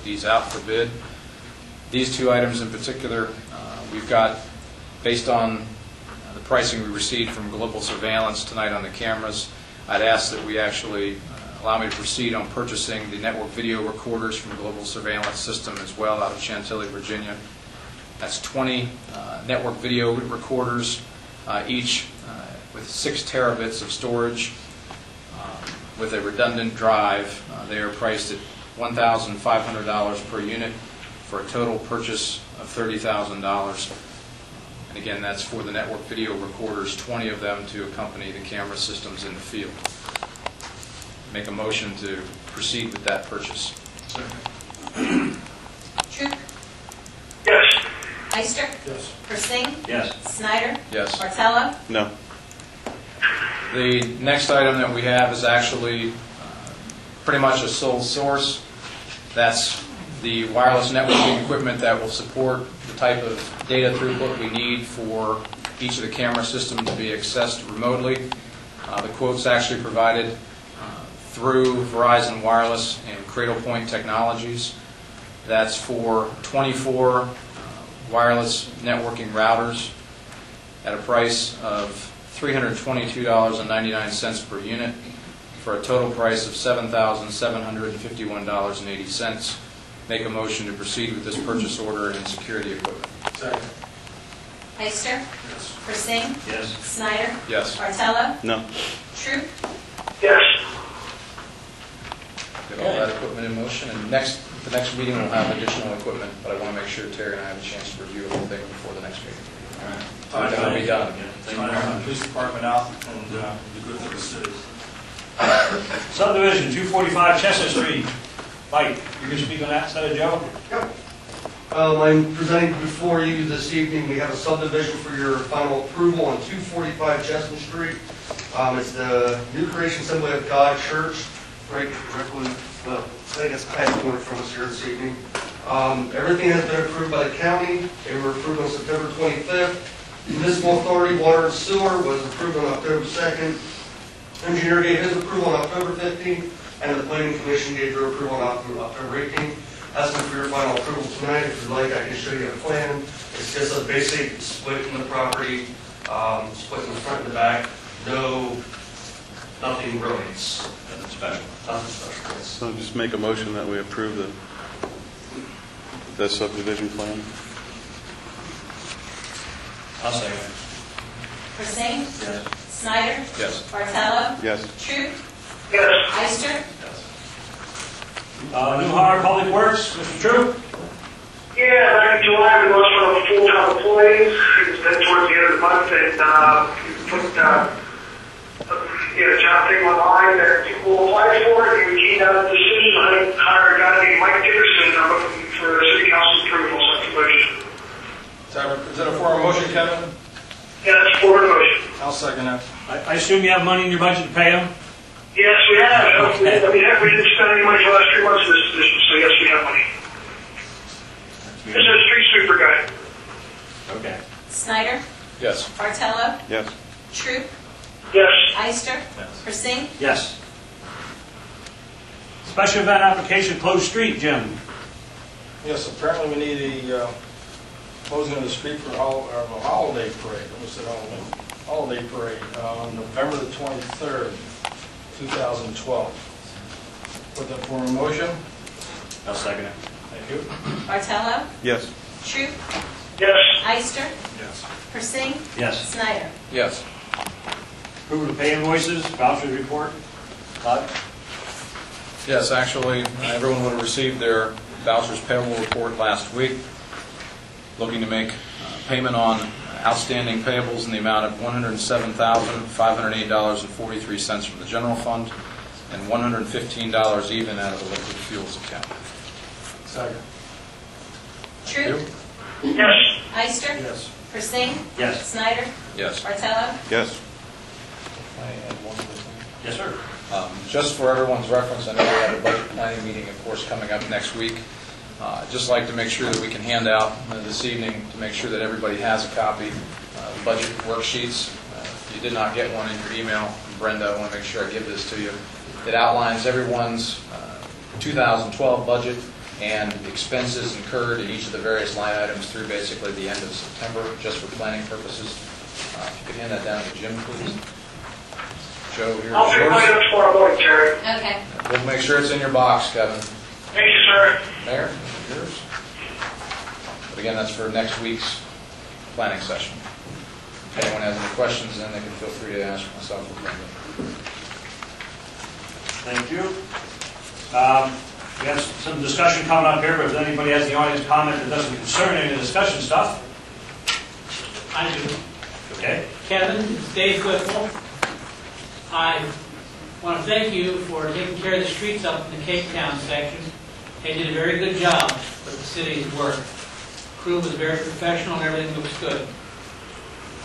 these out for bid. These two items in particular, we've got, based on the pricing we received from Global Surveillance tonight on the cameras, I'd ask that we actually allow me to proceed on purchasing the network video recorders from Global Surveillance System as well out of Chantilly, Virginia. That's 20 network video recorders, each with 6 terabits of storage with a redundant drive. They are priced at $1,500 per unit for a total purchase of $30,000. And again, that's for the network video recorders, 20 of them to accompany the camera systems in the field. Make a motion to proceed with that purchase. Troop? Yes. Heister? Yes. Persing? Yes. Snyder? Yes. Bartello? No. The next item that we have is actually pretty much a sole source. That's the wireless networking equipment that will support the type of data throughput we need for each of the camera systems to be accessed remotely. The quote's actually provided through Verizon Wireless and Cradlepoint Technologies. That's for 24 wireless networking routers at a price of $322.99 per unit for a total price of $7,751.80. Make a motion to proceed with this purchase order and secure the equipment. Second. Heister? Yes. Persing? Yes. Snyder? Yes. Bartello? No. Troop? Yes. Get all that equipment in motion, and the next meeting we'll have additional equipment, but I want to make sure Terry and I have a chance to review everything before the next meeting. All right. That'll be done. Thank you very much. Police department out and be good for the city. Subdivision 245 Chestnut Street. Mike, you're going to speak on that instead of Joe? Yep. I'm presenting before you this evening. We have a subdivision for your final approval on 245 Chestnut Street. It's the New Creation Assembly of God Church, right directly, well, I think it's kind of corner from us here this evening. Everything has been approved by the county. They were approved on September 25th. Municipal Authority Water and Sewer was approved on October 2nd. Engineer gave his approval on October 15th, and the Planning Commission gave their approval on October 18th. Asking for your final approval tonight. If you'd like, I can show you a plan. It's just a basic split in the property, split in the front and the back. Nothing really. It's Nothing special. nothing special. It's So just make a motion that we approve the subdivision plan. I'll second it. Persing? Yes. Snyder? Yes. Bartello? Yes. Troop? Yes. Heister? New hire Public Works, Mr. Troop? Yeah, back in July, we lost one of our full-time employees. It's been towards the end of the month, and put a job thing online that people apply for it, and we came down to the decision to hire a guy named Mike Dickerson. I'm looking for city council approval, so it's a motion. Is that a formal motion, Kevin? Yeah, that's for the motion. I'll second that. I assume you have money in your budget to pay him? Yes, we have. Okay. We didn't spend any money for the last 3 months of this position, so yes, we have money. This is a street sweeper guy. Okay. Snyder? Yes. Bartello? Yes. Troop? Yes. Heister? Yes. Persing? Yes. Special event application, closed street, Jim. Yes, apparently we need a closing of the street for a holiday parade. What was it, holiday parade on November the 23rd, 2012. Put that for a motion. I'll second it. Thank you. Bartello? Yes. Troop? Yes. Heister? Yes. Persing? Yes. Snyder? Yes. Approval to pay invoices, vouchers report. Todd? Yes, actually, everyone would have received their vouchers payable report last week. Looking to make payment on outstanding payables in the amount of $107,508.43 from the general fund and $115 even out of the liquid fuels account. Second. Troop? Yes. Heister? Yes. Persing? Yes. Snyder? Yes. Bartello? Yes. Can I add one more thing? Yes, sir. Just for everyone's reference, I know we have a budget planning meeting, of course, coming up next week. Just like to make sure that we can hand out this evening to make sure that everybody has a copy of the budget worksheets. If you did not get one in your email from Brenda, I want to make sure I give this to you. It outlines everyone's 2012 budget and expenses incurred in each of the various line items through basically the end of September, just for planning purposes. If you could hand that down to Jim, please. Joe, here's I'll pick mine yours. up tomorrow morning, Terry. Okay. We'll make sure it's in your box, Kevin. Thank you, sir. Mayor, yours. But again, that's for next week's planning session. If anyone has any questions, then they can feel free to ask myself or Brenda. Thank you. We have some discussion coming up here, but if anybody has the audience comment that doesn't concern any of the discussion stuff, I do. okay? Kevin, it's Dave Whipple. I want to thank you for taking care of the streets up in the Cape Town section. They did a very good job with the city's work. Crew was very professional and everything looks good.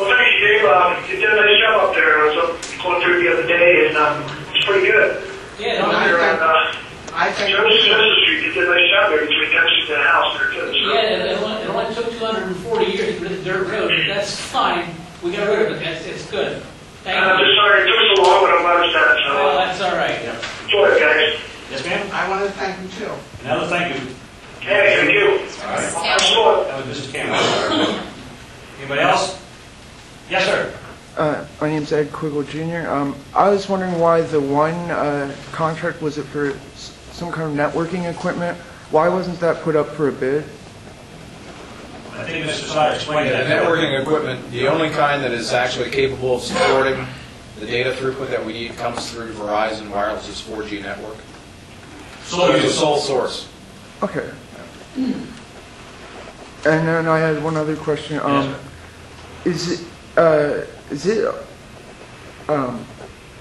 Well, thank you, Dave. You did a nice job up there. I was up going through the other day, and it's pretty good. Yeah, Up there on I think Joseph Street, you did a nice job there between Dempsey and the house there, too. So. yeah, it only took 240 years to get the dirt road, but that's fine. We got rid of it. It's good. Thank I'm you. just sorry it took so long, but I'm glad it's done. So Well, that's all right. enjoy it, guys. Yes, ma'am? I want to thank you too. Another thank you. Hey, thank you. Excellent. That was Mrs. Campbell. Anybody else? Yes, sir. My name's Ed Quiggle Jr. I was wondering why the one contract, was it for some kind of networking equipment? Why wasn't that put up for a bid? I think Mr. Snyder explained The that. networking equipment, the only kind that is actually capable of supporting the data throughput that we need comes through Verizon Wireless's 4G network. So it's a sole source. Okay. And then I had one other question. Yes, sir.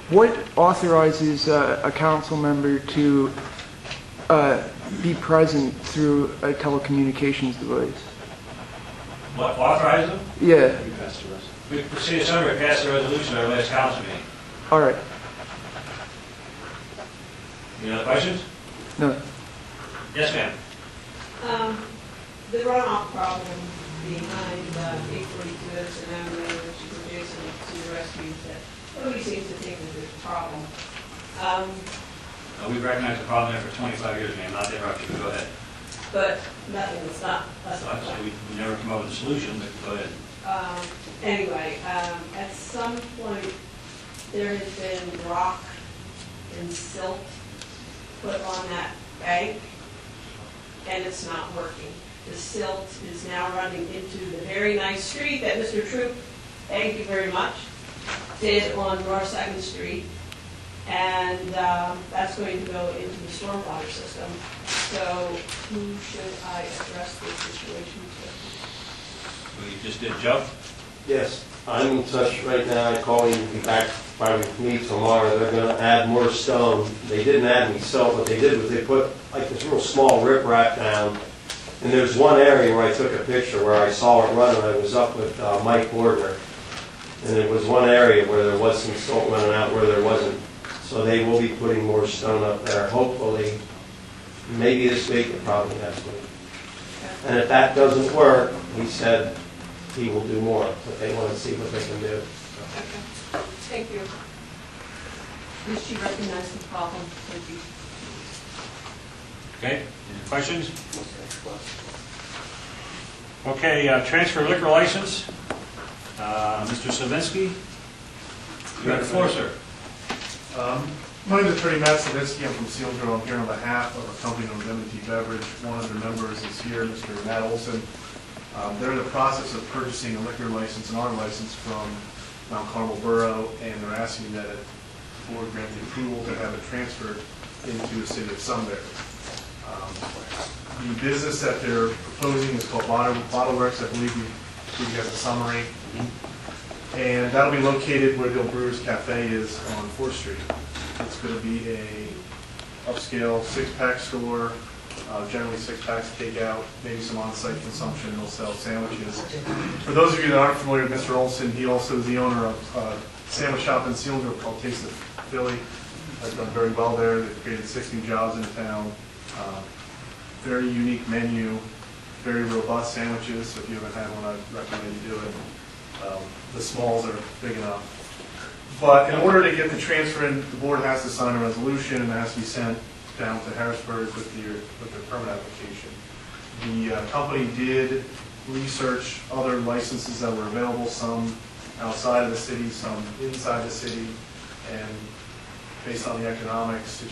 What authorizes a council member to be present through a telecommunications device? What, authorize them? Yeah. We, the city of Sunbury passed a resolution at our last council meeting. All right. Any other questions? No. Yes, ma'am. The runoff problem behind 842 Edison Avenue, which is adjacent to the rescue, that nobody seems to think is a problem. We've recognized the problem there for 25 years, ma'am, not to interrupt you, but go ahead. But nothing, it's not. So we never come up with a solution, but go ahead. Anyway, at some point, there has been rock and silt put on that bank, and it's not working. The silt is now running into the very nice street that Mr. Troop, thank you very much, did on North 2nd Street. And that's going to go into the stormwater system. So who should I address this situation to? We just did, Joe? Yes, I'm in touch right now. I call you, be back probably with me tomorrow. They're going to add more stone. They didn't add any silt. What they did was they put like this real small riprap down. And there's one area where I took a picture where I saw it running. I was up with Mike Gordner. And there was one area where there was some silt running out where there wasn't. So they will be putting more stone up there, hopefully, maybe this week or probably next week. And if that doesn't work, he said he will do more, but they want to see what they can do. Okay. Thank you. Did she recognize the problem? Thank you. Okay, any questions? Okay, transfer liquor license. Mr. Savinsky, you have the floor, sir. My name is Attorney Matt Savitsky. I'm from Sealsville. I'm here on behalf of a company known as M&T Beverage. One of their members is here, Mr. Matt Olson. They're in the process of purchasing a liquor license and our license from Mount Carmel Borough, and they're asking that the board grant the approval to have it transferred into the city of Sunbury. The business that they're proposing is called Bottle Works. I believe you guys a summary. And that'll be located where the old Brewers Cafe is on 4th Street. It's going to be a upscale six-pack store, generally six-packs takeout, maybe some on-site consumption. They'll sell sandwiches. For those of you that aren't familiar with Mr. Olson, he also is the owner of a sandwich shop in Sealsville called Taste of Philly. Has done very well there. They've created 6 new jobs in town. Very unique menu, very robust sandwiches. So if you haven't had one, I'd recommend you do it. The smalls are big enough. But in order to get the transfer in, the board has to sign a resolution and it has to be sent to down to Harrisburg with their permit application. The company did research other licenses that were available, some outside of the city, some inside the city, and based on the economics, it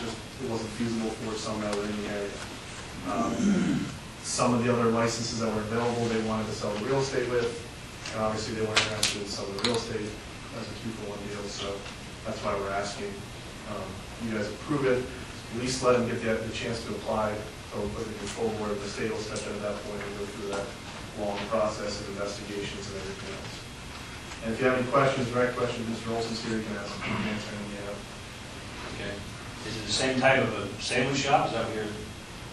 wasn't feasible for some that were in the area. Some of the other licenses that were available, they wanted to sell the real estate with, and obviously they weren't interested in selling the real estate as a 2-for-1 deal, so that's why we're asking you guys approve it, at least let them get the chance to apply, so we'll put the control board, the state will step in at that point and go through that long process of investigations and everything else. And if you have any questions, direct questions, Mr. Olson's here, you can ask him, answer any you have. Okay. Is it the same type of a sandwich shop? Is that what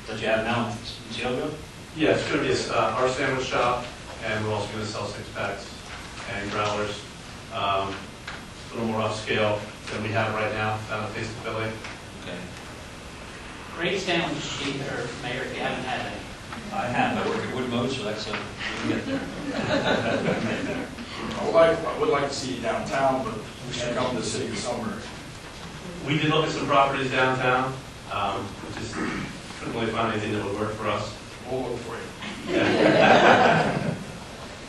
that you have now in Sealville? Yeah, it's going to be our sandwich shop, and we're also going to sell 6-packs and growlers. A little more upscale than we have right now down at Face to Philly. Okay. Great sandwich sheet, or Mayor, if you haven't had any. I have. I work at Wood Mode, so that's we can get there. I would like to see you downtown, but we should come to the city of Sunbury. We did look at some properties downtown, just couldn't really find anything that would work for us. We'll look for you.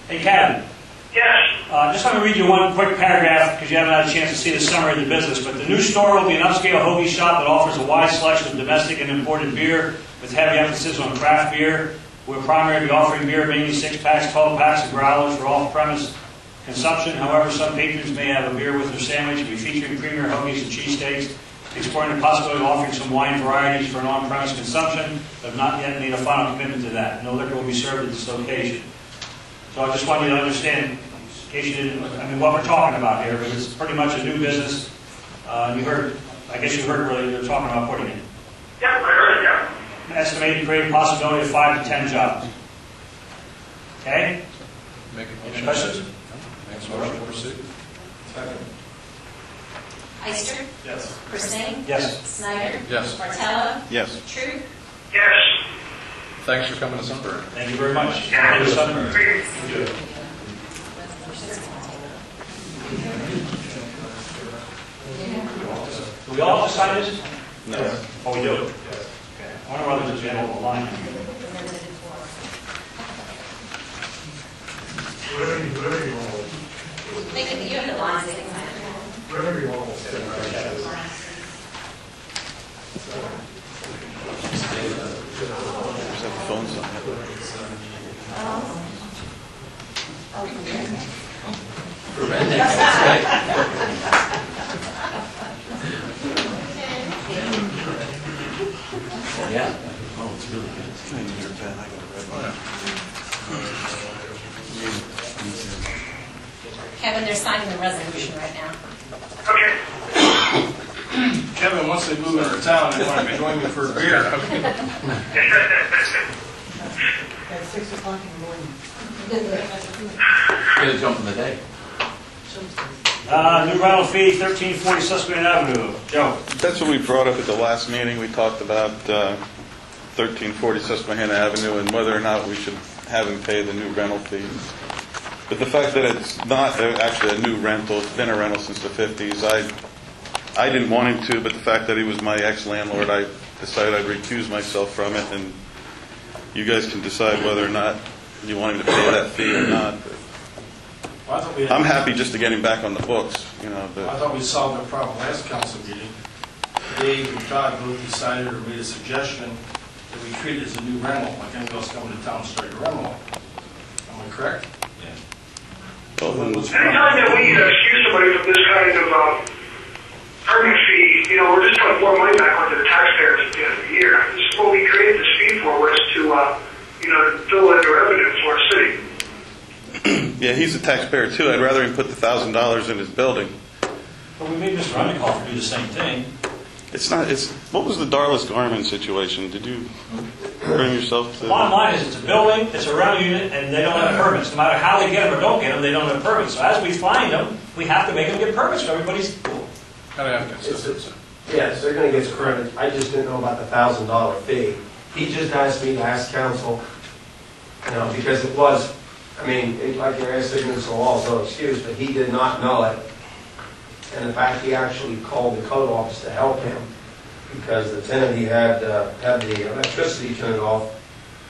Hey, Kevin. Yes. Just want to read you one quick paragraph because you haven't had a chance to see the summary of the business. But the new store will be an upscale hoagie shop that offers a wide selection of domestic and imported beer with heavy emphasis on craft beer. We're primarily offering beer, mainly 6-packs, 12-packs, and growlers for off-premise consumption. However, some patrons may have a beer with their sandwich. We'll be featuring premier hoagies and cheesesteaks, exploring the possibility of offering some wine varieties for an on-premise consumption, but have not yet made a final commitment to that. No liquor will be served at this location. So I just want you to understand, in case you didn't, what we're talking about here, because it's pretty much a new business. You heard, I guess you heard where they're talking about putting it. Yeah, I heard it, yeah. An estimated creating possibility of 5 to 10 jobs. Okay? Make a Any motion. questions? Next motion, proceed. Second. Ister. Yes. Persing. Yes. Snyder. Yes. Martello. Yes. True. Yes. Thanks for coming to Sunbury. Thank you very much. Yeah. Thank you, Summer. Great. Do we all decide this? No. Oh, we do? Okay. I wonder whether there's a whole line. Whatever you want. They can, you have the lines. Whatever you want. Just have the phones on. Yeah. Oh, it's really good. It's kind of your pen. I got a red one. Kevin, they're signing the resolution right now. Okay. Kevin, once they move into town, they want to join me for a beer. At 6 o'clock in the morning. Get a jump in the day. New rental fee, 1340 Susquehanna Avenue. Joe? That's what we brought up at the last meeting. We talked about 1340 Susquehanna Avenue and whether or not we should have him pay the new rental fee. But the fact that it's not actually a new rental, it's been a rental since the 50s, I didn't want him to, but the fact that he was my ex-landlord, I decided I'd recuse myself from it, and you guys can decide whether or not you want him to pay that fee or not. Well, I'm happy just to get him back on the books, you know. I But thought we solved the problem last council meeting. Dave and Todd both decided or made a suggestion that we treat it as a new rental, like anyone else coming to town straight rental. Am I correct? well, then, Anytime that we excuse somebody from this kind of permit fee, we're just putting more money back onto the taxpayers at the end of the year. This is what we created this fee for, was to, fill in the revenue for our city. yeah, he's a taxpayer too. I'd rather him put the $1,000 in his building. But we made Mr. Rundekoff do the same thing. It's not. It's what was the Darlis Garment situation? Did you bring yourself to? The bottom line is it's a building, it's a rental unit, and they don't have permits. No matter how they get them or don't get them, they don't have permits. So as we find them, we have to make them get permits so everybody's cool. Gotta have consistency. Yes, they're gonna get credit. I just didn't know about the $1,000 fee. He just asked me to ask council, because it was, like your ass signals are all no excuse, but he did not know it. And in fact, he actually called the code office to help him. because the tenant, he had the electricity turned off